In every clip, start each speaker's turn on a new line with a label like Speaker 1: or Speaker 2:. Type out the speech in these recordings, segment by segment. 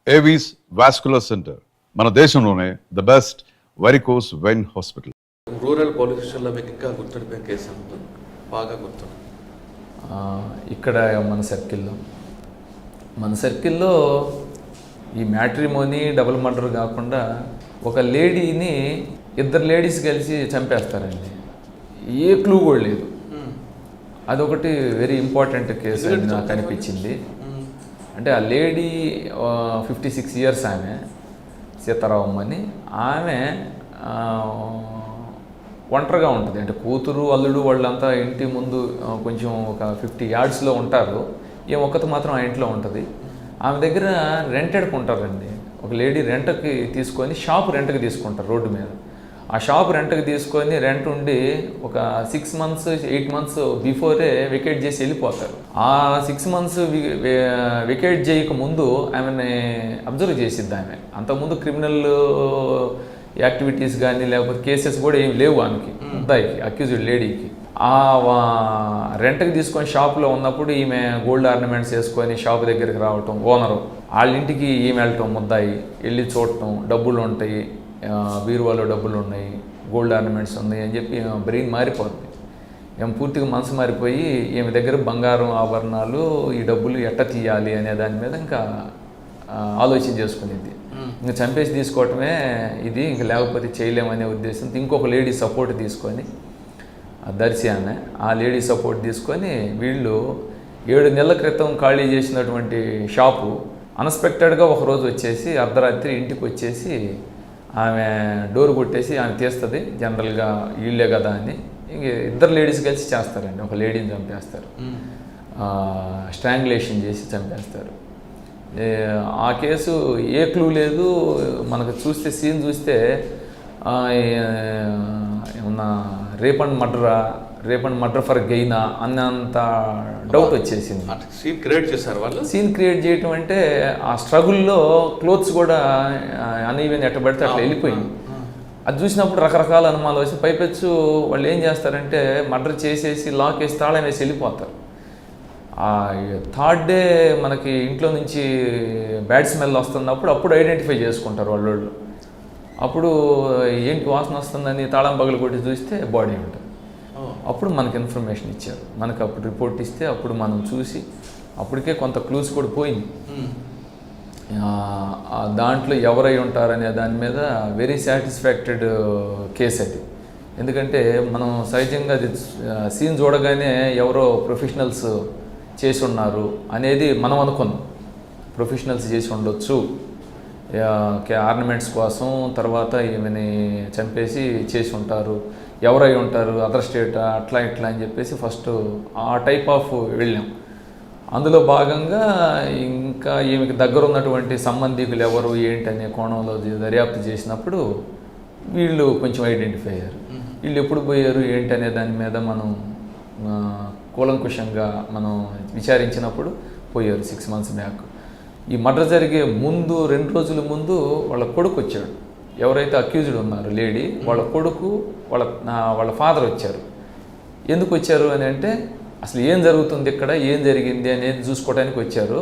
Speaker 1: Avis vascular centre మన దేశంలోనే the best varicose vein hospital.
Speaker 2: Rural police స్టేషన్లో మీకు ఇంకా గుర్తుండిపోయే కేసు ఉంటుంది, బాగా గుర్తుంది?
Speaker 3: ఇక్కడ మన సర్కిల్లో ఈ మ్యాట్రిమోనీ డబుల్ మర్డర్ కాకుండా ఒక లేడీని ఇద్దరు లేడీస్ కలిసి చంపేస్తారండి. ఏ క్లూ కూడా లేదు. అదొకటి వెరీ ఇంపార్టెంట్ కేసు అని నాకు అనిపించింది. అంటే ఆ లేడీ 56 years ఆమె, సీతారామం అని. ఆమె ఒంటరిగా ఉంటుంది. అంటే కూతురు అల్లుడు వాళ్ళంతా ఇంటి ముందు కొంచెం ఒక 50 yards ఉంటారు. ఒక్కత మాత్రం ఆ ఇంట్లో ఉంటుంది. ఆమె దగ్గర రెంటెడ్కి ఉంటారండి. ఒక లేడీ రెంట్కి తీసుకొని షాప్ రెంట్కి తీసుకుంటారు రోడ్డు మీద. ఆ షాప్ రెంట్కి తీసుకొని రెంట్ ఉండి ఒక 6 months 8 months బిఫోరే వెకేట్ చేసి వెళ్ళిపోతారు. ఆ 6 months వెకేట్ చేయక ముందు ఆమెని అబ్జర్వ్ చేసిద్ది ఆమె. అంతకుముందు క్రిమినల్ యాక్టివిటీస్ కానీ లేకపోతే కేసెస్ కూడా ఏమి లేవు ఆమెకి, ముద్దాయికి, అక్యూజ్డ్ లేడీకి. ఆ రెంట్కి తీసుకొని షాప్లో ఉన్నప్పుడు ఈమె గోల్డ్ ఆర్నమెంట్స్ వేసుకొని షాప్ దగ్గరికి రావటం, ఓనరు వాళ్ళ ఇంటికి ఈమె వెళ్ళటం, ముద్దాయి వెళ్ళి చూడటం, డబ్బులు ఉంటాయి, బీరువాలో డబ్బులు ఉన్నాయి, గోల్డ్ ఆర్నమెంట్స్ ఉన్నాయి అని చెప్పి బ్రెయిన్ మారిపోతుంది. పూర్తిగా మనసు మారిపోయి ఈమె దగ్గర బంగారం ఆభరణాలు, ఈ డబ్బులు ఎట్ట తీయాలి అనే దాని మీద ఇంకా ఆలోచన చేసుకునేది. ఇంకా చంపేసి తీసుకోవటమే ఇది, ఇంక లేకపోతే చేయలేమనే ఉద్దేశంతో ఇంకొక లేడీ సపోర్ట్ తీసుకొని, దర్శి ఆమె, ఆ లేడీ సపోర్ట్ తీసుకొని వీళ్ళు 7 నెలల క్రితం ఖాళీ చేసినటువంటి షాపు అన్ఎక్స్పెక్టెడ్గా ఒకరోజు వచ్చేసి అర్ధరాత్రి ఇంటికి వచ్చేసి ఆమె డోర్ కొట్టేసి ఆమె తీస్తుంది. జనరల్గా వీళ్ళే కదా అని ఇంక ఇద్దరు లేడీస్ కలిసి చేస్తారండి. ఒక లేడీని చంపేస్తారు, స్ట్రాంగులేషన్ చేసి చంపేస్తారు. ఆ కేసు ఏ క్లూ లేదు మనకు. చూస్తే సీన్ చూస్తే ఏమన్నా రేప్ అండ్ మర్డర్ ఫర్ గెయినా అన్నంత డౌట్ వచ్చేసింది.
Speaker 2: సీన్ క్రియేట్ చేశారు వాళ్ళు.
Speaker 3: సీన్ క్రియేట్ చేయటం అంటే ఆ స్ట్రగుల్లో క్లోత్స్ కూడా అనీవెన్ ఎట్ట పడితే అట్లా వెళ్ళిపోయింది. అది చూసినప్పుడు రకరకాల అనుమానాలు వచ్చి పైపెచ్చు వాళ్ళు ఏం చేస్తారంటే మర్డర్ చేసేసి లాక్ వేసి తాళం వేసి వెళ్ళిపోతారు. 3rd day మనకి ఇంట్లో నుంచి బ్యాడ్ స్మెల్ వస్తున్నప్పుడు అప్పుడు ఐడెంటిఫై చేసుకుంటారు వాళ్ళు. అప్పుడు ఏంటి వాసన వస్తుందని తాళం పగలు కొట్టి చూస్తే బాడీ ఉంటుంది. అప్పుడు మనకి ఇన్ఫర్మేషన్ ఇచ్చారు. మనకు అప్పుడు రిపోర్ట్ ఇస్తే అప్పుడు మనం చూసి అప్పటికే కొంత క్లూస్ కూడా పోయింది. దాంట్లో ఎవరై ఉంటారనే దాని మీద వెరీ సాటిస్ఫాక్టెడ్ కేసు అది. ఎందుకంటే మనం సహజంగా అది సీన్ చూడగానే ఎవరో ప్రొఫెషనల్స్ చేసి ఉన్నారు అనేది మనం అనుకున్నాం. ప్రొఫెషనల్స్ చేసి ఉండొచ్చు ఆర్నమెంట్స్ కోసం, తర్వాత ఈమెని చంపేసి చేసి ఉంటారు, ఎవరై ఉంటారు, అదర్ స్టేట్ అట్లా ఇట్లా అని చెప్పేసి ఫస్ట్ ఆ టైప్ ఆఫ్ వెళ్ళాం. అందులో భాగంగా ఇంకా ఈమెకి దగ్గర ఉన్నటువంటి సంబంధికులు ఎవరు ఏంటి అనే కోణంలో దర్యాప్తు చేసినప్పుడు వీళ్ళు కొంచెం ఐడెంటిఫై అయ్యారు. వీళ్ళు ఎప్పుడు పోయారు ఏంటి అనే దాని మీద మనం కూలంకుషంగా మనం విచారించినప్పుడు పోయారు 6 months బ్యాక్. ఈ మర్డర్ జరిగే ముందు 2 రోజుల ముందు వాళ్ళ కొడుకు వచ్చాడు. ఎవరైతే అక్యూజ్డ్ ఉన్నారో లేడీ, వాళ్ళ కొడుకు వాళ్ళ ఫాదర్ వచ్చారు. ఎందుకు వచ్చారు అని అంటే అసలు ఏం జరుగుతుంది ఇక్కడ, ఏం జరిగింది అనేది చూసుకోవడానికి వచ్చారు.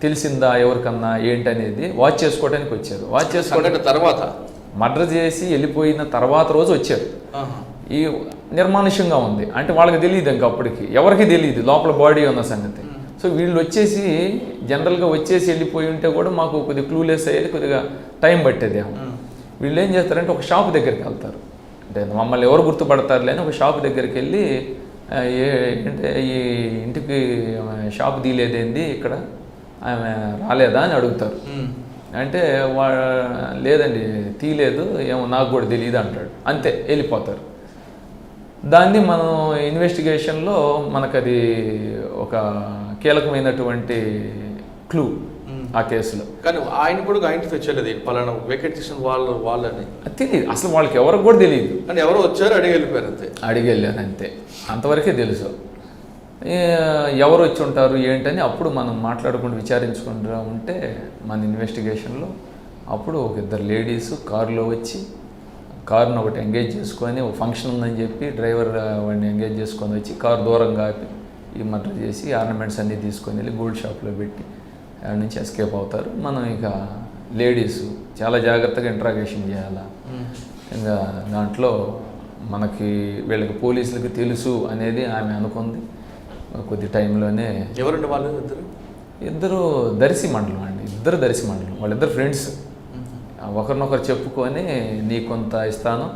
Speaker 3: తెలిసిందా ఎవరికన్నా ఏంటనేది వాచ్ చేసుకోవడానికి వచ్చారు. వాచ్ చేసుకోవడానికి
Speaker 2: తర్వాత
Speaker 3: మర్డర్ చేసి వెళ్ళిపోయిన తర్వాత రోజు వచ్చారు. ఈ నిర్మానుష్యంగా ఉంది అంటే వాళ్ళకి తెలియదు, ఇంకా అప్పటికి ఎవరికి తెలియదు లోపల బాడీ ఉన్న సంగతి. సో వీళ్ళు వచ్చేసి జనరల్గా వచ్చేసి వెళ్ళిపోయి ఉంటే కూడా మాకు కొద్దిగా క్లూలెస్ అయ్యేది, కొద్దిగా టైం పట్టేది. వీళ్ళు ఏం చేస్తారంటే ఒక షాప్ దగ్గరికి వెళ్తారు. అంటే మమ్మల్ని ఎవరు గుర్తుపడతారు లేని ఒక షాప్ దగ్గరికి వెళ్ళి ఏంటంటే ఈ ఇంటికి షాప్ తీయలేదేంది, ఇక్కడ ఆమె రాలేదా అని అడుగుతారు. అంటే లేదండి తీయలేదు, ఏమో నాకు కూడా తెలియదు అంటాడు. అంతే వెళ్ళిపోతారు. దాన్ని మనం ఇన్వెస్టిగేషన్లో మనకు అది ఒక కీలకమైనటువంటి క్లూ ఆ కేసులో.
Speaker 2: కానీ ఆయన కూడా ఐడెంటిఫై చేయలేదు పలానా వెకేట్ చేసిన వాళ్ళని
Speaker 3: తెలియదు అసలు. వాళ్ళకి ఎవరికి కూడా తెలియదు.
Speaker 2: అంటే ఎవరో వచ్చారు అడిగి వెళ్ళిపోయారు, అంతే
Speaker 3: అడిగి వెళ్ళారు అంతే, అంతవరకే తెలుసు. ఎవరు వచ్చి ఉంటారు ఏంటని అప్పుడు మనం మాట్లాడుకుంటూ విచారించుకుంటూ ఉంటే మన ఇన్వెస్టిగేషన్లో అప్పుడు ఒక 2 లేడీస్ కారులో వచ్చి కారును ఒకటి ఎంగేజ్ చేసుకొని ఒక ఫంక్షన్ ఉందని చెప్పి డ్రైవర్ వాడిని ఎంగేజ్ చేసుకొని వచ్చి కారు దూరంగా ఆపి ఈ మర్డర్ చేసి ఆర్నమెంట్స్ అన్నీ తీసుకొని వెళ్ళి గోల్డ్ షాప్లో పెట్టి దాని నుంచి ఎస్కేప్ అవుతారు. మనం ఇక లేడీస్ చాలా జాగ్రత్తగా ఇంట్రాగేషన్ చేయాలా. ఇంకా దాంట్లో మనకి వీళ్ళకి పోలీసులకి తెలుసు అనేది ఆమె అనుకుంది. కొద్ది టైంలోనే
Speaker 2: ఎవరండి వాళ్ళు
Speaker 3: ఇద్దరు దర్శి మండలం అండి, ఇద్దరు దర్శి మండలం, వాళ్ళిద్దరు ఫ్రెండ్స్. ఒకరినొకరు చెప్పుకొని నీ కొంత ఇస్తాను,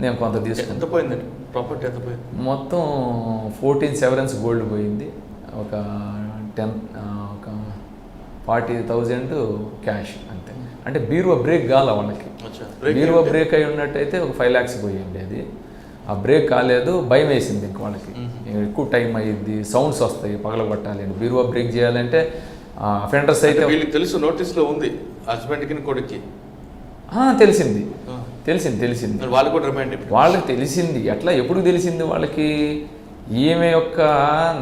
Speaker 3: నేను కొంత తీసుకుని.
Speaker 2: ఎంత పోయిందండి ప్రాపర్టీ? ఎంత పోయింది?
Speaker 3: మొత్తం 14 సెవరెన్స్ గోల్డ్ పోయింది, ఒక 40,000 క్యాష్ అంతే. అంటే బీరువా బ్రేక్ కాల వాళ్ళకి. బీరువా బ్రేక్ అయి ఉన్నట్టయితే ఒక 5 lakhs పోయింది. అది ఆ బ్రేక్ కాలేదు, భయం వేసింది ఇంక వాళ్ళకి. ఎక్కువ టైం అయ్యింది, సౌండ్స్ వస్తాయి, పగలగొట్టాలి. బీరువా బ్రేక్ చేయాలంటే అఫెండర్స్ అయితే
Speaker 2: వీళ్ళకి తెలుసు, నోటీస్లో ఉంది హస్బెండ్కి కొడుక్కి.
Speaker 3: తెలిసింది తెలిసింది
Speaker 2: వాళ్ళు కూడా రిమైండ్.
Speaker 3: వాళ్ళకి తెలిసింది. ఎట్లా ఎప్పుడు తెలిసింది వాళ్ళకి? ఈమె యొక్క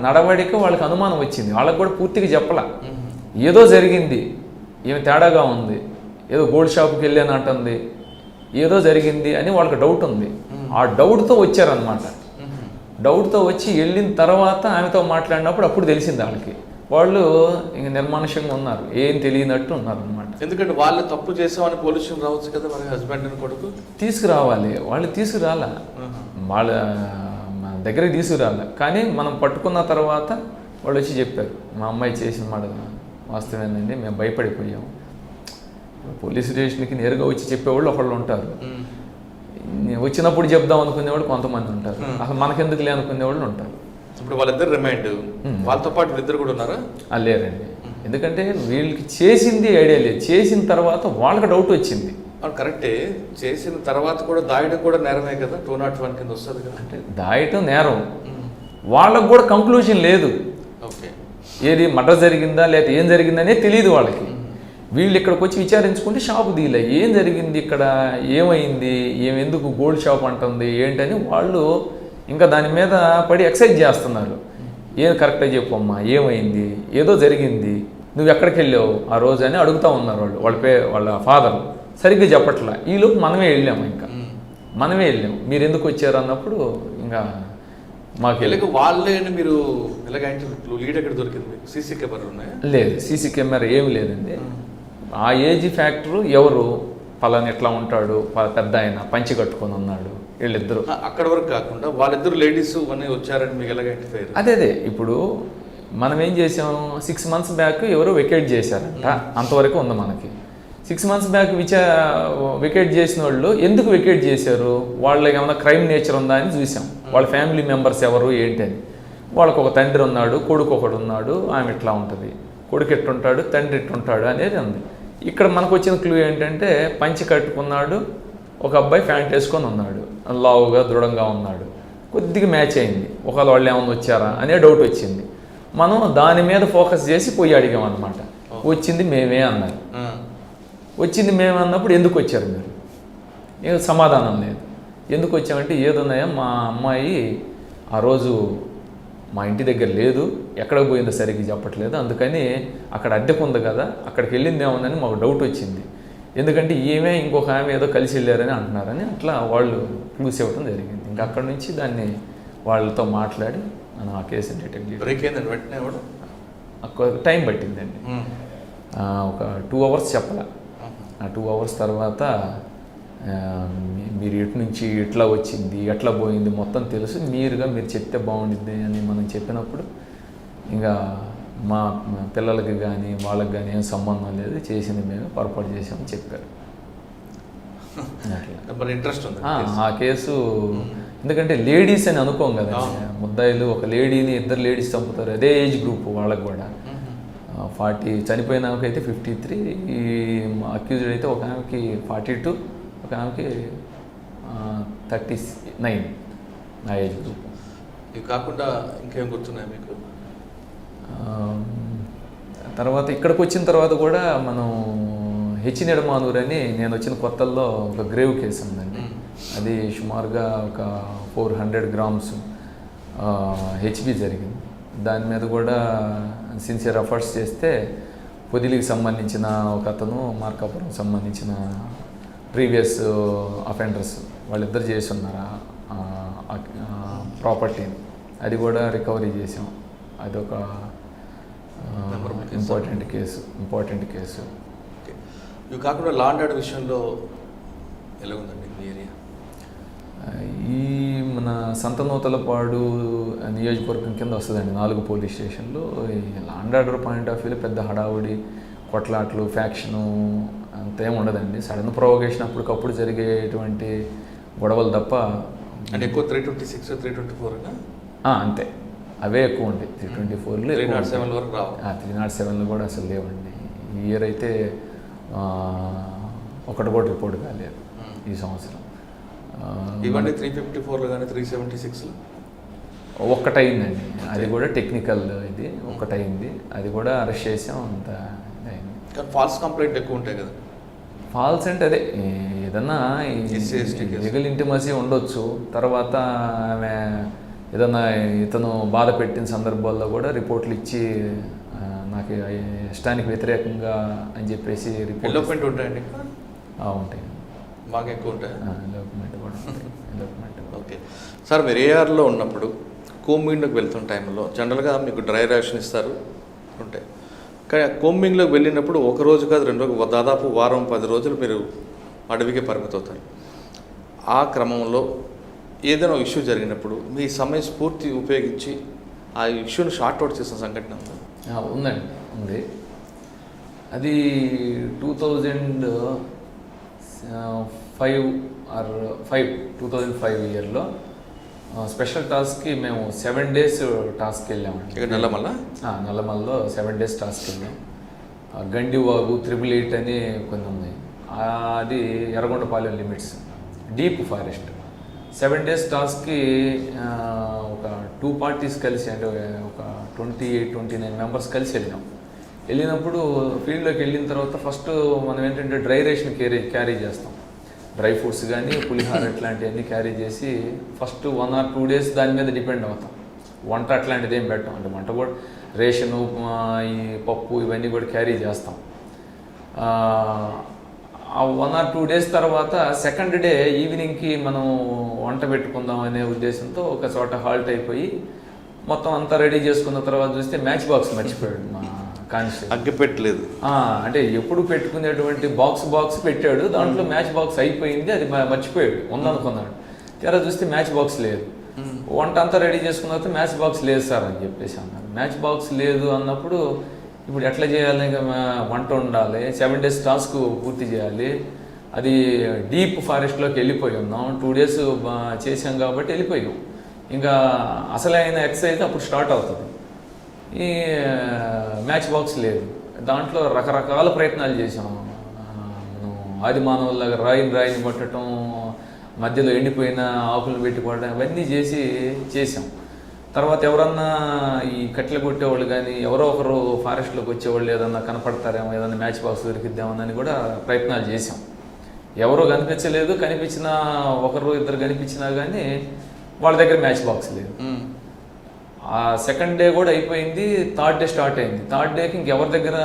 Speaker 3: నడవడిక వాళ్ళకి అనుమానం వచ్చింది. వాళ్ళకి కూడా పూర్తిగా చెప్పలా, ఏదో జరిగింది, ఈమె తేడాగా ఉంది, ఏదో గోల్డ్ షాప్కి వెళ్ళాను అంటుంది, ఏదో జరిగింది అని వాళ్ళకి డౌట్ ఉంది. ఆ డౌట్తో వచ్చారనమాట. డౌట్తో వచ్చి వెళ్ళిన తర్వాత ఆమెతో మాట్లాడినప్పుడు అప్పుడు తెలిసింది వాళ్ళకి. వాళ్ళు ఇంక నిర్మానుష్యంగా ఉన్నారు, ఏం తెలియనట్టు ఉన్నారు అనమాట.
Speaker 2: ఎందుకంటే వాళ్ళు తప్పు చేసామని పోలీసులు రావచ్చు కదా, మరి హస్బెండ్ అని కొడుకు
Speaker 3: తీసుకురావాలి. వాళ్ళు తీసుకురాలా, వాళ్ళ మన దగ్గరికి తీసుకురాలే. కానీ మనం పట్టుకున్న తర్వాత వాళ్ళు వచ్చి చెప్పారు, మా అమ్మాయి చేసిన మాట వాస్తవేనండి, మేము భయపడిపోయాము. పోలీస్ స్టేషన్కి నేరుగా వచ్చి చెప్పేవాళ్ళు ఒకళ్ళు ఉంటారు, వచ్చినప్పుడు చెప్దాం అనుకునేవాళ్ళు కొంతమంది ఉంటారు, అసలు మనకెందుకులే అనుకునేవాళ్ళు ఉంటారు.
Speaker 2: ఇప్పుడు వాళ్ళిద్దరు రిమైండ్, వాళ్ళతో పాటు వీళ్ళిద్దరు కూడా ఉన్నారా?
Speaker 3: లేరండి, ఎందుకంటే వీళ్ళకి చేసింది ఐడియా లేదు. చేసిన తర్వాత వాళ్ళకి డౌట్ వచ్చింది.
Speaker 2: కరెక్టే, చేసిన తర్వాత కూడా దాయడం కూడా నేరమే కదా, 201 కింద వస్తుంది కదా.
Speaker 3: అంటే దాయటం నేరం, వాళ్ళకు కూడా కంక్లూజన్ లేదు.
Speaker 2: ఓకే,
Speaker 3: ఏది మర్డర్ జరిగిందా లేకపోతే ఏం జరిగిందనే తెలియదు వాళ్ళకి. వీళ్ళు ఇక్కడికి వచ్చి విచారించుకుంటే షాపు దీలే, ఏం జరిగింది ఇక్కడ, ఏమైంది, ఎందుకు గోల్డ్ షాప్ అంటుంది ఏంటని వాళ్ళు ఇంకా దాని మీద పడి ఎక్సైజ్ చేస్తున్నారు. ఏం కరెక్ట్గా చెప్పమ్మా, ఏమైంది, ఏదో జరిగింది, నువ్వు ఎక్కడికి వెళ్ళావు ఆ రోజు అని అడుగుతూ ఉన్నారు వాళ్ళు. వాళ్ళ ఫాదర్ సరిగ్గా చెప్పట్లా. ఈలోపు మనమే వెళ్ళాము, ఇంకా మనమే వెళ్ళాము. మీరు ఎందుకు వచ్చారు అన్నప్పుడు ఇంకా మాకు
Speaker 2: వెళ్ళక వాళ్ళే. మీరు ఎలాగైతే లీడ్ ఎక్కడ దొరికింది? సీసీ కెమెరాలు ఉన్నాయా?
Speaker 3: లేదు, సీసీ కెమెరా ఏమి లేదండి. ఆ ఏజ్ ఫ్యాక్టరు ఎవరు పలానా ఎట్లా ఉంటాడు, పెద్ద ఆయన పంచి కట్టుకొని ఉన్నాడు, వీళ్ళిద్దరు.
Speaker 2: అక్కడ వరకు కాకుండా వాళ్ళిద్దరు లేడీస్ అని వచ్చారని మీకు ఎలా ఐడెంటిఫై? అదే
Speaker 3: ఇప్పుడు మనం ఏం చేసాం, 6 months బ్యాక్ ఎవరో వెకేట్ చేశారంట, అంతవరకు ఉంది మనకి. 6 months బ్యాక్ వెకేట్ చేసిన వాళ్ళు ఎందుకు వెకేట్ చేశారు, వాళ్ళకి ఏమైనా క్రైమ్ నేచర్ ఉందా అని చూసాం. వాళ్ళ ఫ్యామిలీ మెంబర్స్ ఎవరు ఏంటని. వాళ్ళకు ఒక తండ్రి ఉన్నాడు, కొడుకు ఒకడు ఉన్నాడు, ఆమె ఇట్లా ఉంటుంది, కొడుకు ఎట్టుంటాడు, తండ్రి ఎట్టుంటాడు అనేది ఉంది. ఇక్కడ మనకు వచ్చిన క్లూ ఏంటంటే పంచి కట్టుకున్నాడు, ఒక అబ్బాయి ప్యాంట్ వేసుకొని ఉన్నాడు, లావుగా దృఢంగా ఉన్నాడు, కొద్దిగా మ్యాచ్ అయింది. ఒకవేళ వాళ్ళు ఏమైనా వచ్చారా అనే డౌట్ వచ్చింది. మనం దాని మీద ఫోకస్ చేసి పోయి అడిగాం అనమాట. వచ్చింది మేమే అన్నారు. వచ్చింది మేమే అన్నప్పుడు ఎందుకు వచ్చారు మీరు? ఏం సమాధానం లేదు. ఎందుకు వచ్చామంటే ఏదున్నాయో మా అమ్మాయి ఆ రోజు మా ఇంటి దగ్గర లేదు, ఎక్కడికి పోయిందో సరిగ్గా చెప్పట్లేదు, అందుకని అక్కడ అద్దెకు ఉంది కదా అక్కడికి వెళ్ళింది ఏముందని మాకు డౌట్ వచ్చింది. ఎందుకంటే ఈమె ఇంకొక ఆమె ఏదో కలిసి వెళ్ళారని అంటున్నారని అట్లా వాళ్ళు క్లూస్ ఇవ్వడం జరిగింది. ఇంకా అక్కడ నుంచి దాన్ని వాళ్ళతో మాట్లాడి మనం ఆ కేసుని డిటెక్ట్ చేయాలి.
Speaker 2: వెంటనే
Speaker 3: టైం పట్టిందండి, ఒక 2 hours చెప్పాల. ఆ 2 hours తర్వాత మీరు ఎటు నుంచి ఎట్లా వచ్చింది, ఎట్లా పోయింది మొత్తం తెలుసు, మీరు చెప్తే బాగుండిద్ది అని మనం చెప్పినప్పుడు ఇంకా మా పిల్లలకి కానీ వాళ్ళకి కానీ ఏం సంబంధం లేదు, చేసింది మేము పొరపాటు చేసామని చెప్పారు.
Speaker 2: అట్లా ఇంట్రెస్ట్ ఉంది
Speaker 3: ఆ కేసు. ఎందుకంటే లేడీస్ అని అనుకోం కదా, ముద్దాయిలు ఒక లేడీని, 2 ladies చంపుతారు, అదే ఏజ్ గ్రూప్ వాళ్ళకి కూడా. 40 చనిపోయిన ఆమెకైతే 53, ఈ అక్యూజ్డ్ అయితే ఒక ఆమెకి 42, ఒక ఆమెకి 39 ఆ ఏజ్ గ్రూప్.
Speaker 2: ఇవి కాకుండా ఇంకేం గుర్తున్నాయి మీకు?
Speaker 3: తర్వాత ఇక్కడికి వచ్చిన తర్వాత కూడా మనం హెచ్నిడమానూర్ అని, నేను వచ్చిన కొత్తల్లో ఒక గ్రేవ్ కేసు ఉందండి. అది సుమారుగా ఒక 400 grams హెచ్బి జరిగింది. దాని మీద కూడా సిన్సియర్ ఎఫర్ట్స్ చేస్తే పొదిలికి సంబంధించిన ఒక అతను, మార్కాపురం సంబంధించిన ప్రీవియస్ అఫెండర్స్ వాళ్ళిద్దరు చేసి ఉన్నారు ప్రాపర్టీని. అది కూడా రికవరీ చేసాం. అదొక
Speaker 2: Memorable case.
Speaker 3: Important case.
Speaker 2: Okay, ఇవి కాకుండా లా అండ్ ఆర్డర్ విషయంలో ఎలా ఉందండి మీ ఏరియా?
Speaker 3: ఈ మన సంతనూతలపాడు నియోజకవర్గం కింద వస్తుందండి 4 పోలీస్ స్టేషన్లు. ఈ లాండ్ ఆర్డర్ పాయింట్ ఆఫ్ వ్యూలో పెద్ద హడావుడి, కొట్లాట్లు, ఫ్యాక్షను అంతేం ఉండదండి. సడన్ ప్రొవోకేషన్ అప్పటికప్పుడు జరిగేటువంటి గొడవలు తప్ప.
Speaker 2: అంటే ఎక్కువ 326, 324
Speaker 3: అంతే, అవే ఎక్కువ ఉంటాయి. 324లో
Speaker 2: 307 వరకు రావు.
Speaker 3: 307 కూడా అసలు లేవండి. ఈ ఇయర్ అయితే ఒకటి కూడా రిపోర్ట్ కాలేదు ఈ సంవత్సరం.
Speaker 2: ఇవన్నీ 354లో కానీ 376లో
Speaker 3: ఒక్కటైందండి, అది కూడా టెక్నికల్. ఇది ఒక్కటైంది, అది కూడా అరెస్ట్ చేసాం. అంత అయింది.
Speaker 2: కానీ ఫాల్స్ కంప్లైంట్ ఎక్కువ ఉంటాయి కదా.
Speaker 3: ఫాల్స్ అంటే అదే ఏదన్నా
Speaker 2: SC/ST
Speaker 3: లీగల్ ఇంటిమసీ ఉండొచ్చు. తర్వాత ఆమె ఏదన్నా ఇతను బాధ పెట్టిన సందర్భాల్లో కూడా రిపోర్ట్లు ఇచ్చి నాకు ఇష్టానికి వ్యతిరేకంగా అని చెప్పేసి రిపోర్ట్
Speaker 2: ఎలోప్మెంట్ ఉంటాయండి.
Speaker 3: ఉంటాయి,
Speaker 2: బాగా ఎక్కువ ఉంటాయి.
Speaker 3: ఎలోప్మెంట్ కూడా ఉంటాయి. ఎలోప్మెంట్.
Speaker 2: ఓకే సార్, మీరు ఏఆర్లో ఉన్నప్పుడు కోంబింగ్లోకి వెళ్తున్న టైంలో జనరల్గా మీకు డ్రై రేషన్ ఇస్తారు ఉంటాయి. కానీ కోంబింగ్లోకి వెళ్ళినప్పుడు ఒక రోజు కాదు 2 రోజులు, దాదాపు వారం 10 రోజులు మీరు అడవికే పరిమితం అవుతారు. ఆ క్రమంలో ఏదైనా ఇష్యూ జరిగినప్పుడు మీ సమయస్ఫూర్తి ఉపయోగించి ఆ ఇష్యూని షార్ట్ అవుట్ చేసిన సంఘటన ఉందా?
Speaker 3: ఉందండి, ఉంది. అది 2005 ఇయర్లో స్పెషల్ టాస్క్కి మేము 7 days టాస్క్ వెళ్ళామండి.
Speaker 2: ఇక
Speaker 3: నల్లమల్లో 7 days టాస్క్ వెళ్ళాం. గండివాగు 888 అని కొన్ని ఉన్నాయి. అది Yerragondapalem limits, deep forest. 7 days టాస్క్కి ఒక 2 parties కలిసి, అంటే ఒక 28-29 members కలిసి వెళ్ళినప్పుడు ఫీల్డ్లోకి వెళ్ళిన తర్వాత ఫస్ట్ మనం ఏంటంటే డ్రై రేషన్ క్యారీ చేస్తాం. డ్రై ఫ్రూట్స్ కానీ పులిహార ఇట్లాంటివన్నీ క్యారీ చేసి ఫస్ట్ 1 or 2 days దాని మీద డిపెండ్ అవుతాం. వంట అట్లాంటిది ఏం పెట్టాం, అంటే వంట కూడా రేషను, ఈ పప్పు ఇవన్నీ కూడా క్యారీ చేస్తాం. ఆ 1 or 2 days తర్వాత సెకండ్ డే ఈవినింగ్కి మనం వంట పెట్టుకుందాం అనే ఉద్దేశంతో ఒక చోట హాల్ట్ అయిపోయి మొత్తం అంతా రెడీ చేసుకున్న తర్వాత చూస్తే మ్యాచ్ బాక్స్ మర్చిపోయాడు మా కానిస్టేబుల్.
Speaker 2: అగ్గి పెట్టలేదు,
Speaker 3: అంటే ఎప్పుడు పెట్టుకునేటువంటి బాక్స్ పెట్టాడు, దాంట్లో మ్యాచ్ బాక్స్ అయిపోయింది, అది మర్చిపోయాడు, ఉందనుకున్నాడు. తీరా చూస్తే మ్యాచ్ బాక్స్ లేదు. వంట అంతా రెడీ చేసుకున్న తర్వాత మ్యాచ్ బాక్స్ లేదు సార్ అని చెప్పేసి అన్నారు. మ్యాచ్ బాక్స్ లేదు అన్నప్పుడు ఇప్పుడు ఎట్లా చేయాలి? వంట ఉండాలి, 7 days టాస్క్ పూర్తి చేయాలి. అది డీప్ ఫారెస్ట్లోకి వెళ్ళిపోయి ఉన్నాం, 2 days చేసాం కాబట్టి వెళ్ళిపోయాం. ఇంకా అసలైన ఎక్సర్సైజ్ అప్పుడు స్టార్ట్ అవుతుంది. ఈ మ్యాచ్ బాక్స్ లేదు. దాంట్లో రకరకాల ప్రయత్నాలు చేసాం. ఆది మానవుల్లాగా రాయిని కొట్టడం, మధ్యలో ఎండిపోయిన ఆకులు పెట్టుకోవడం, అవన్నీ చేసాం. తర్వాత ఎవరన్నా ఈ కట్టెలు కొట్టేవాళ్ళు కానీ ఎవరో ఒకరు ఫారెస్ట్లోకి వచ్చేవాళ్ళు ఏదన్నా కనపడతారేమో, ఏదన్నా మ్యాచ్ బాక్స్ దొరికిద్దామని కూడా ప్రయత్నాలు చేసాం. ఎవరో కనిపించలేదు. కనిపించినా 1-2 కనిపించినా కానీ వాళ్ళ దగ్గర మ్యాచ్ బాక్స్ లేదు. ఆ సెకండ్ డే కూడా అయిపోయింది. 3rd day స్టార్ట్ అయింది. 3rd dayకి ఇంకెవరి దగ్గర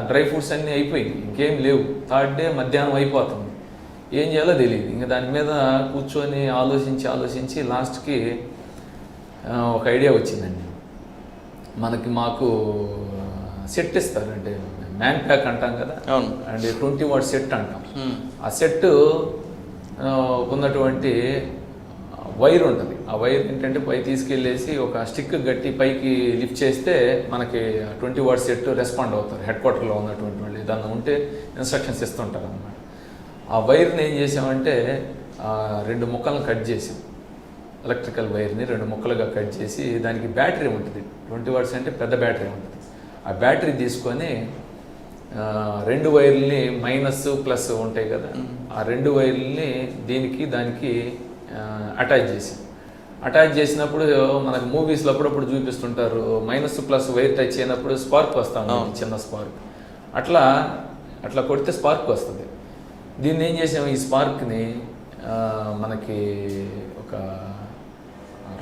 Speaker 3: డ్రై ఫ్రూట్స్ అన్నీ అయిపోయింది, ఇంకేం లేవు. 3rd day మధ్యాహ్నం అయిపోతుంది, ఏం చేయాలో తెలియదు. ఇంకా దాని మీద కూర్చొని ఆలోచించి లాస్ట్కి ఒక ఐడియా వచ్చిందండి. మాకు సెట్ ఇస్తారు, అంటే మ్యాన్ ప్యాక్ అంటాం కదా, అంటే 20 watt సెట్ అంటాం. ఆ సెట్ ఉన్నటువంటి వైర్ ఉంటుంది. ఆ వైర్ ఏంటంటే పై తీసుకెళ్ళేసి ఒక స్టిక్ గట్టి పైకి లిఫ్ట్ చేస్తే మనకి 20 watt సెట్ రెస్పాండ్ అవుతారు. హెడ్ క్వార్టర్లో ఉన్నటువంటి వాళ్ళు ఏదన్నా ఉంటే ఇన్స్ట్రక్షన్స్ ఇస్తుంటారు అన్నమాట. ఆ వైర్ని ఏం చేసామంటే 2 ముక్కలను కట్ చేసాం. ఎలక్ట్రికల్ వైర్ని 2 ముక్కలుగా కట్ చేసి దానికి బ్యాటరీ ఉంటుంది. 20 watts అంటే పెద్ద బ్యాటరీ ఉంటుంది. ఆ బ్యాటరీ తీసుకొని 2 వైర్లని మైనస్ ప్లస్ ఉంటాయి కదా, ఆ 2 వైర్లని దానికి అటాచ్ చేసినప్పుడు మనకు మూవీస్లో అప్పుడప్పుడు చూపిస్తుంటారు, మైనస్ ప్లస్ వైర్ టచ్ అయినప్పుడు స్పార్క్ వస్తాను, చిన్న స్పార్క్. అట్లా కొడితే స్పార్క్ వస్తుంది. దీన్ని ఏం చేసాము, ఈ స్పార్క్ని మనకి ఒక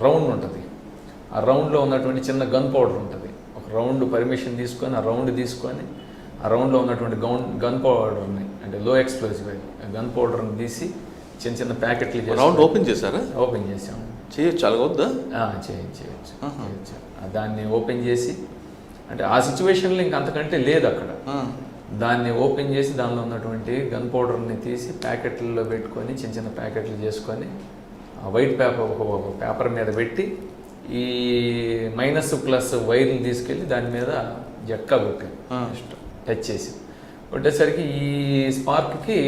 Speaker 3: రౌండ్ ఉంటుంది. ఆ రౌండ్లో ఉన్నటువంటి చిన్న గన్ పౌడర్ ఉంటుంది. ఒక రౌండ్ పర్మిషన్ తీసుకొని ఆ రౌండ్లో ఉన్నటువంటి గన్ పౌడర్ని, అంటే లో ఎక్స్ప్లోజివ్ గన్ పౌడర్ని తీసి చిన్న ప్యాకెట్లు
Speaker 2: రౌండ్ ఓపెన్ చేశారా?
Speaker 3: ఓపెన్ చేసాము.
Speaker 2: చేయొచ్చు, అలాగొద్దా?
Speaker 3: చేయొచ్చు. దాన్ని ఓపెన్ చేసి అంటే ఆ సిచ్యువేషన్లో ఇంక అంతకంటే లేదు అక్కడ.
Speaker 2: ఆ.
Speaker 3: దాన్ని ఓపెన్ చేసి దానిలో ఉన్నటువంటి గన్ పౌడర్ని తీసి ప్యాకెట్లలో పెట్టుకొని చిన్న చిన్న ప్యాకెట్లు చేసుకొని వైట్ పేపర్ ఒక పేపర్ మీద పెట్టి ఈ మైనస్ ప్లస్ వైర్ని తీసుకెళ్ళి దాని మీద జట్కా కొట్టాను. జస్ట్ టచ్ చేసి కొట్టేసరికి ఈ స్పార్క్కి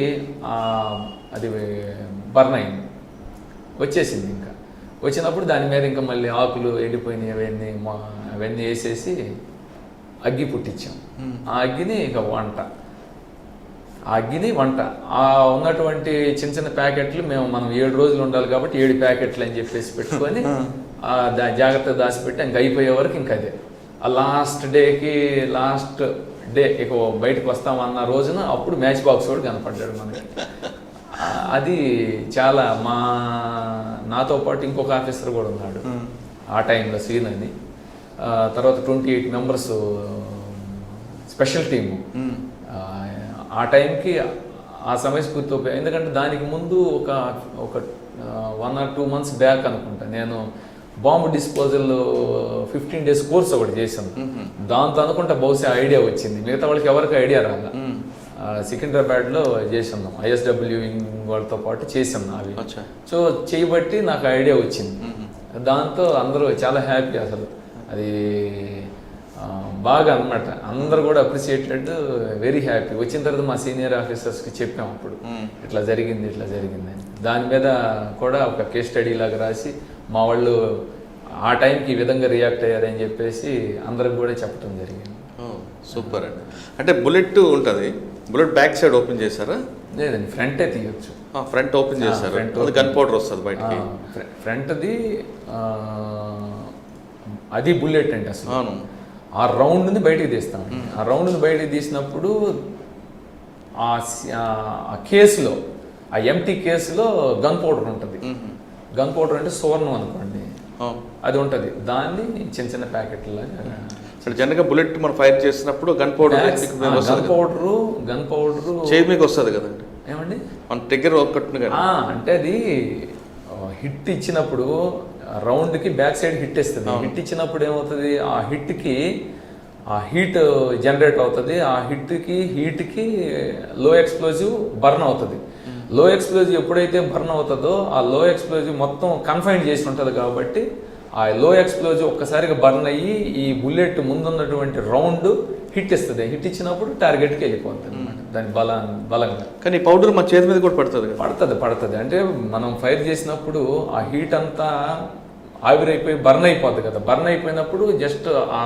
Speaker 3: అది బర్న్ అయింది, వచ్చేసింది. ఇంకా వచ్చినప్పుడు దాని మీద ఇంకా మళ్ళీ ఆకులు ఎండిపోయినాయి అవన్నీ వేసేసి అగ్గి పుట్టించాం. ఆ అగ్గిని ఇక వంట, ఆ ఉన్నటువంటి చిన్న చిన్న ప్యాకెట్లు మనం 7 రోజులు ఉండాలి కాబట్టి 7 ప్యాకెట్లు అని చెప్పేసి పెట్టుకొని జాగ్రత్తగా దాచిపెట్టి ఇంక అయిపోయే వరకు ఇంక అదే. ఆ లాస్ట్ డే ఇక బయటకు వస్తామన్న రోజున అప్పుడు మ్యాచ్ బాక్స్ కూడా కనపడ్డాడు మనకి. అది చాలా నాతో పాటు ఇంకొక ఆఫీసర్ కూడా ఉన్నాడు ఆ టైంలో, సీన్ అని. తర్వాత 28 మెంబర్స్ స్పెషల్ టీము. ఆ టైంకి ఆ సమయస్ఫూర్తి ఉపయోగం. ఎందుకంటే దానికి ముందు ఒక 1 or 2 months బ్యాక్ అనుకుంటా నేను బాంబు డిస్పోజల్ 15 days కోర్స్ ఒకటి చేశాను. దాంతో అనుకుంటా బహుశా ఐడియా వచ్చింది, మిగతా వాళ్ళకి ఎవరికి ఐడియా రాగా. సికింద్రాబాద్లో చేసాను, ISW వాళ్ళతో పాటు చేసాను అవి. సో చేయబట్టి నాకు ఐడియా వచ్చింది. దాంతో అందరూ చాలా హ్యాపీ, అసలు అది బాగా అనమాట. అందరు కూడా అప్రిషియేటెడ్, వెరీ హ్యాపీ. వచ్చిన తర్వాత మా సీనియర్ ఆఫీసర్స్కి చెప్పాం అప్పుడు ఇట్లా జరిగింది అని. దాని మీద కూడా ఒక కేస్ స్టడీ లాగా రాసి మా వాళ్ళు ఆ టైంకి ఈ విధంగా రియాక్ట్ అయ్యారని చెప్పేసి అందరికి కూడా చెప్పడం జరిగింది.
Speaker 2: సూపర్ అండి. అంటే బుల్లెట్ ఉంటుంది, బుల్లెట్ బ్యాక్ సైడ్ ఓపెన్ చేశారా?
Speaker 3: లేదండి, ఫ్రంటే తీయచ్చు.
Speaker 2: ఫ్రంట్ ఓపెన్ చేశారు, గన్ పౌడర్ వస్తుంది బయటకి.
Speaker 3: ఫ్రంట్ది అది బుల్లెట్ అండి అసలు. అవును, ఆ రౌండ్ని బయటికి తీస్తాం. ఆ రౌండ్ని బయటికి తీసినప్పుడు ఆ కేసులో, ఆ ఎంటీ కేసులో గన్ పౌడర్ ఉంటుంది. గన్ పౌడర్ అంటే సువర్ణం అనుకోండి, అది ఉంటుంది. దాన్ని చిన్న చిన్న ప్యాకెట్ల
Speaker 2: జనరల్గా బుల్లెట్ మనం ఫైర్ చేసినప్పుడు గన్ పౌడర్ చేయి మీకు వస్తుంది కదండి.
Speaker 3: ఏమండి
Speaker 2: మన దగ్గర ఒకటి
Speaker 3: అంటే అది హిట్ ఇచ్చినప్పుడు రౌండ్కి బ్యాక్ సైడ్ హిట్ ఇస్తుంది. హిట్ ఇచ్చినప్పుడు ఏమవుతుంది, ఆ హిట్కి ఆ హీట్ జనరేట్ అవుతుంది. ఆ హీట్కి లో ఎక్స్ప్లోజివ్ బర్న్ అవుతుంది. లో ఎక్స్ప్లోజివ్ ఎప్పుడైతే బర్న్ అవుతుందో ఆ లో ఎక్స్ప్లోజివ్ మొత్తం కన్ఫైన్ చేసి ఉంటుంది కాబట్టి ఆ లో ఎక్స్ప్లోజివ్ ఒక్కసారిగా బర్న్ అయ్యి ఈ బుల్లెట్ ముందున్నటువంటి రౌండ్ హిట్ ఇస్తుంది. హిట్ ఇచ్చినప్పుడు టార్గెట్కి వెళ్ళిపోతుంది అనమాట దాని బలంగా.
Speaker 2: కానీ పౌడర్ మా చేతి మీద కూడా
Speaker 3: పడుతుంది. అంటే మనం ఫైర్ చేసినప్పుడు ఆ హీట్ అంతా ఆవిరైపోయి బర్న్ అయిపోద్ది కదా. బర్న్ అయిపోయినప్పుడు జస్ట్ ఆ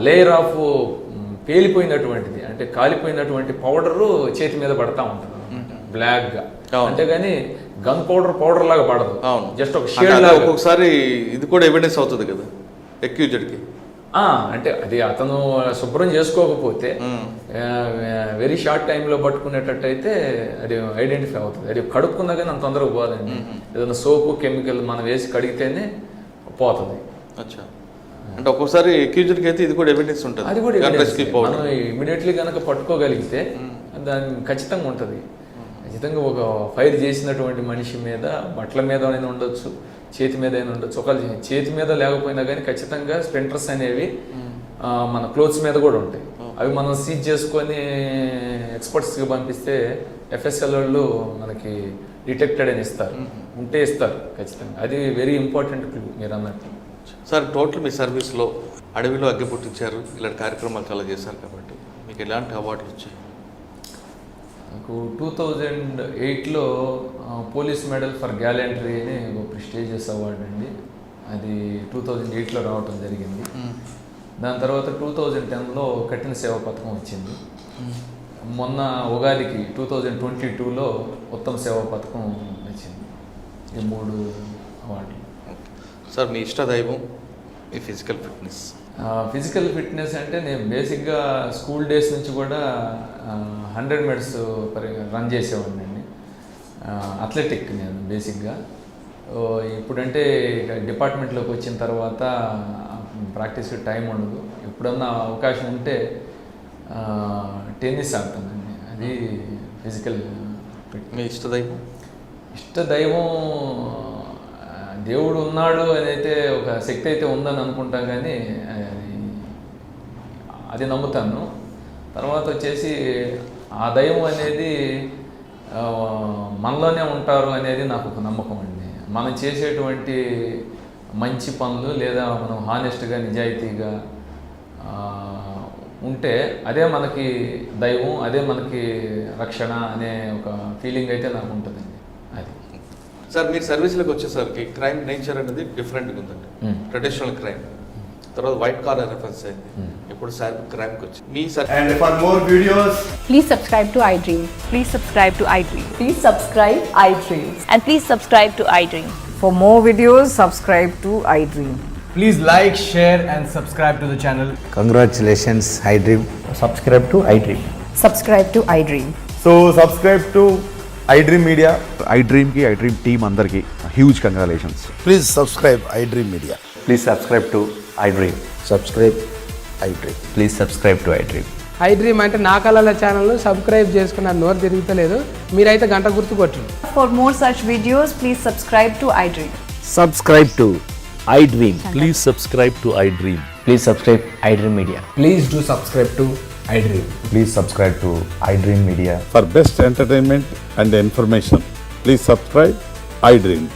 Speaker 3: లేయర్ ఆఫ్ పేలిపోయినటువంటిది, అంటే కాలిపోయినటువంటి పౌడరు చేతి మీద పడతా ఉంటుంది బ్లాక్గా. అంతేగాని గన్ పౌడర్ లాగా పడదు, జస్ట్ ఒక షేడ్ లాగా.
Speaker 2: ఒక్కొక్కసారి ఇది కూడా ఎవిడెన్స్ అవుతుంది కదా అక్యూజ్డ్కి.
Speaker 3: అంటే అది అతను శుభ్రం చేసుకోకపోతే వెరీ షార్ట్ టైంలో పట్టుకునేటట్టు అయితే అది ఐడెంటిఫై అవుతుంది. అది కడుక్కున్నా కానీ అంత తొందరగా పోదండి. ఏదైనా సోపు కెమికల్ మనం వేసి కడిగితేనే పోతుంది.
Speaker 2: అచ్చా, అంటే ఒక్కోసారి అక్యూజ్డ్కి అయితే ఇది కూడా ఎవిడెన్స్ ఉంటుంది.
Speaker 3: అది కూడా మనం ఇమీడియట్లీ కనుక పట్టుకోగలిగితే దాని ఖచ్చితంగా ఉంటుంది. ఖచ్చితంగా ఒక ఫైర్ చేసినటువంటి మనిషి మీద బట్టల మీద అయినా ఉండొచ్చు, చేతి మీద అయినా ఉండొచ్చు. ఒక చేతి మీద లేకపోయినా కానీ ఖచ్చితంగా స్ప్లింటర్స్ అనేవి మన క్లోత్స్ మీద కూడా ఉంటాయి. అవి మనం సీజ్ చేసుకొని ఎక్స్పర్ట్స్కి పంపిస్తే FSL వాళ్ళు మనకి డిటెక్టెడ్ అని ఇస్తారు, ఉంటే ఇస్తారు ఖచ్చితంగా. అది వెరీ ఇంపార్టెంట్ క్లూ మీరు అన్నట్టు.
Speaker 2: సార్, టోటల్ మీ సర్వీస్లో అడవిలో అగ్గి పుట్టించారు, ఇలాంటి కార్యక్రమాలు చాలా చేశారు కాబట్టి మీకు ఎలాంటి అవార్డులు వచ్చాయి?
Speaker 3: నాకు 2008లో పోలీస్ మెడల్ ఫర్ గ్యాలంటరీ అని ఒక ప్రెస్టీజియస్ అవార్డు అండి. అది 2008లో రావటం జరిగింది. దాని తర్వాత 2010లో కఠిన సేవ పథకం వచ్చింది. మొన్న ఉగాదికి 2022లో ఉత్తమ సేవా పథకం వచ్చింది. ఈ 3 అవార్డులు.
Speaker 2: సార్, మీ ఇష్టదైవం, మీ ఫిజికల్ ఫిట్నెస్
Speaker 3: అంటే నేను బేసిక్గా స్కూల్ డేస్ నుంచి కూడా 100 meters రన్ చేసేవాడిని అండి. అథ్లెటిక్ నేను బేసిక్గా. ఇప్పుడంటే డిపార్ట్మెంట్లోకి వచ్చిన తర్వాత ప్రాక్టీస్కి టైం ఉండదు. ఎప్పుడన్నా అవకాశం ఉంటే టెన్నిస్ ఆడతానండి. అది ఫిజికల్
Speaker 2: మీ ఇష్టదైవం
Speaker 3: దేవుడు ఉన్నాడు అని అయితే ఒక శక్తి అయితే ఉందని అనుకుంటాం, కానీ అది నమ్ముతాను. తర్వాత వచ్చేసి ఆ దైవం అనేది మనలోనే ఉంటారు అనేది నాకు ఒక నమ్మకం అండి. మనం చేసేటువంటి మంచి పనులు లేదా మనం హానెస్ట్గా నిజాయితీగా ఉంటే అదే మనకి దైవం, అదే మనకి రక్షణ అనే ఒక ఫీలింగ్ అయితే నాకు ఉంటుందండి. అది
Speaker 2: సార్ మీరు సర్వీస్లోకి వచ్చేసరికి క్రైమ్ నేచర్ అనేది డిఫరెంట్గా ఉందండి. ట్రెడిషనల్ క్రైమ్ తర్వాత వైట్ కాలర్ రెఫరెన్స్ అయింది, ఇప్పుడు సైబర్ క్రైమ్కి వచ్చి మీ
Speaker 4: And for more videos,
Speaker 5: Please subscribe to iDream.
Speaker 6: Please subscribe to iDream.
Speaker 5: Please subscribe iDream.
Speaker 6: And please subscribe to iDream.
Speaker 7: For more videos, subscribe to iDream.
Speaker 4: please like, share and subscribe to the channel.
Speaker 8: Congratulations, iDream.
Speaker 9: Subscribe to iDream.
Speaker 7: Subscribe to iDream.
Speaker 9: So subscribe to iDream Media.
Speaker 10: iDream ki iDream team andarki huge congratulations.
Speaker 8: Please subscribe iDream Media.
Speaker 9: Please subscribe to iDream.
Speaker 8: Subscribe iDream.
Speaker 9: Please subscribe to iDream.
Speaker 11: iDream అంటే నా కళల channel subscribe చేసుకున్నారు, నోరు తిరుగుతలేదు, మీరైతే గంట గుర్తు కొట్టండి.
Speaker 6: For more such videos, please subscribe to iDream.
Speaker 9: Subscribe to iDream.
Speaker 12: Please subscribe to iDream.
Speaker 9: Please subscribe iDream Media.
Speaker 4: Please do subscribe to iDream.
Speaker 9: Please subscribe to iDream Media.
Speaker 10: For best entertainment and information, please subscribe iDream.